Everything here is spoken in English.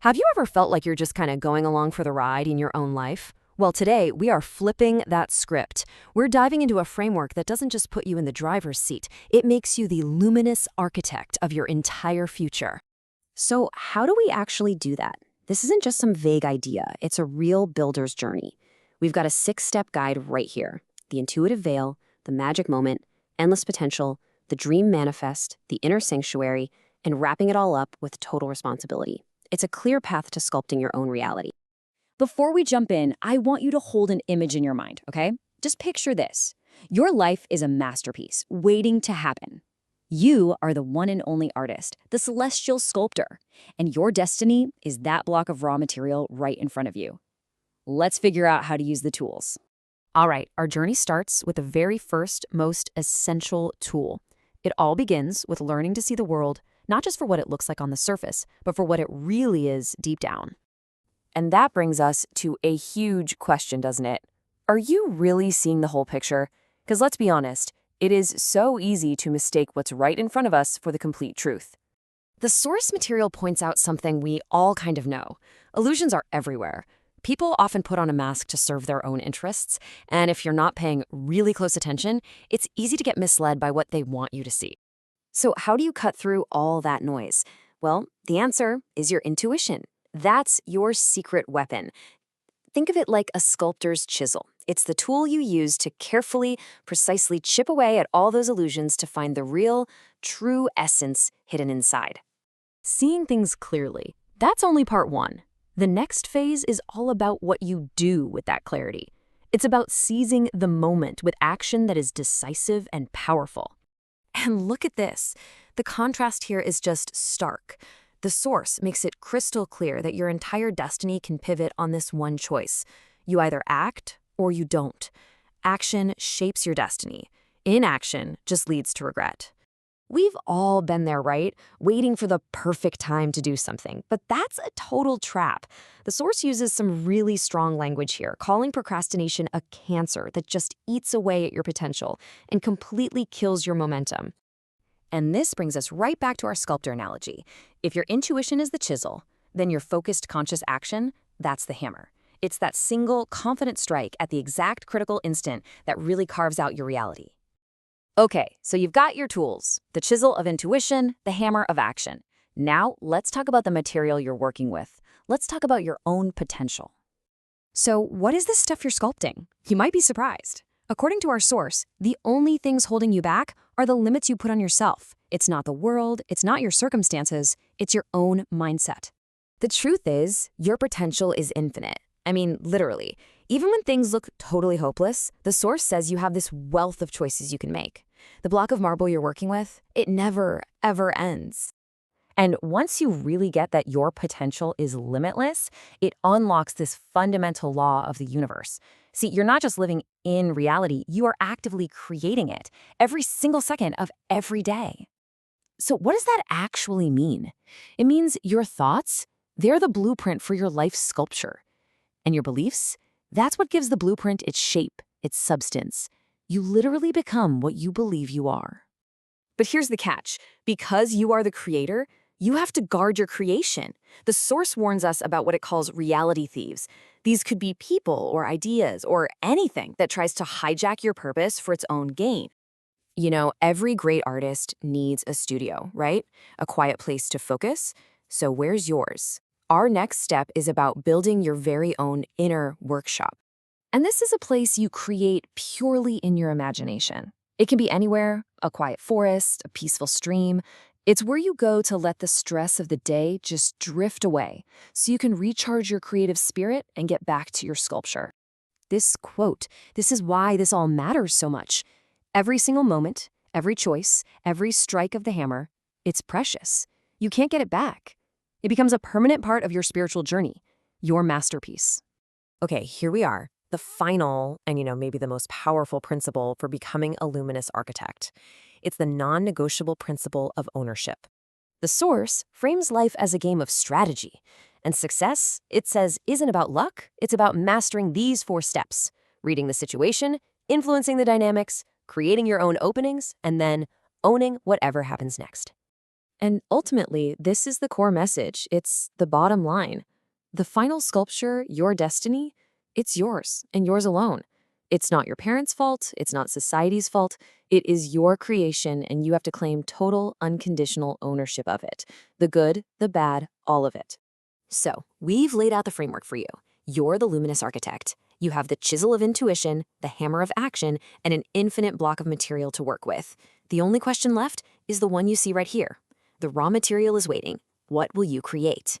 Have you ever felt like you're just kind of going along for the ride in your own life? Well, today we are flipping that script. We're diving into a framework that doesn't just put you in the driver's seat, it makes you the luminous architect of your entire future. So, how do we actually do that? This isn't just some vague idea, it's a real builder's journey. We've got a 6-step guide right here: the intuitive veil, the magic moment, endless potential, the dream manifest, the inner sanctuary, and wrapping it all up with total responsibility. It's a clear path to sculpting your own reality. Before we jump in, I want you to hold an image in your mind, okay? Just picture this. Your life is a masterpiece waiting to happen. You are the one and only artist, the celestial sculptor, and your destiny is that block of raw material right in front of you. Let's figure out how to use the tools. All right, our journey starts with the very first, most essential tool. It all begins with learning to see the world, not just for what it looks like on the surface, but for what it really is deep down. And that brings us to a huge question, doesn't it? Are you really seeing the whole picture? Because let's be honest, it is so easy to mistake what's right in front of us for the complete truth. The source material points out something we all kind of know. Illusions are everywhere. People often put on a mask to serve their own interests, and if you're not paying really close attention, it's easy to get misled by what they want you to see. So, how do you cut through all that noise? Well, the answer is your intuition. That's your secret weapon. Think of it like a sculptor's chisel. It's the tool you use to carefully, precisely chip away at all those illusions to find the real, true essence hidden inside. Seeing things clearly, that's only part one. The next phase is all about what you do with that clarity. It's about seizing the moment with action that is decisive and powerful. And look at this. The contrast here is just stark. The source makes it crystal clear that your entire destiny can pivot on this one choice. You either act or you don't. Action shapes your destiny. Inaction just leads to regret. We've all been there, right? Waiting for the perfect time to do something. But that's a total trap. The source uses some really strong language here, calling procrastination a cancer that just eats away at your potential and completely kills your momentum. And this brings us right back to our sculptor analogy. If your intuition is the chisel, then your focused conscious action, that's the hammer. It's that single, confident strike at the exact critical instant that really carves out your reality. Okay, so you've got your tools, the chisel of intuition, the hammer of action. Now, let's talk about the material you're working with. Let's talk about your own potential. So, what is this stuff you're sculpting? You might be surprised. According to our source, the only things holding you back are the limits you put on yourself. It's not the world, it's not your circumstances, it's your own mindset. The truth is, your potential is infinite. I mean, literally. Even when things look totally hopeless, the source says you have this wealth of choices you can make. The block of marble you're working with, it never, ever ends. And once you really get that your potential is limitless, it unlocks this fundamental law of the universe. See, you're not just living in reality, you are actively creating it every single second of every day. So what does that actually mean? It means your thoughts, they're the blueprint for your life's sculpture. And your beliefs, that's what gives the blueprint its shape, its substance. You literally become what you believe you are. But here's the catch. Because you are the creator, you have to guard your creation. The source warns us about what it calls reality thieves. These could be people or ideas or anything that tries to hijack your purpose for its own gain. You know, every great artist needs a studio, right? A quiet place to focus. So where's yours? Our next step is about building your very own inner workshop. And this is a place you create purely in your imagination. It can be anywhere, a quiet forest, a peaceful stream. It's where you go to let the stress of the day just drift away so you can recharge your creative spirit and get back to your sculpture. This quote, this is why this all matters so much. Every single moment, every choice, every strike of the hammer, it's precious. You can't get it back. It becomes a permanent part of your spiritual journey, your masterpiece. Okay, here we are. The final and, maybe the most powerful principle for becoming a luminous architect. It's the non-negotiable principle of ownership. The source frames life as a game of strategy. And success, it says, isn't about luck. It's about mastering these 4 steps: reading the situation, influencing the dynamics, creating your own openings, and then owning whatever happens next. And ultimately, this is the core message. It's the bottom line. The final sculpture, your destiny, it's yours and yours alone. It's not your parents' fault. It's not society's fault. It is your creation, and you have to claim total, unconditional ownership of it. The good, the bad, all of it. So, we've laid out the framework for you. You're the luminous architect. You have the chisel of intuition, the hammer of action, and an infinite block of material to work with. The only question left is the one you see right here. The raw material is waiting. What will you create?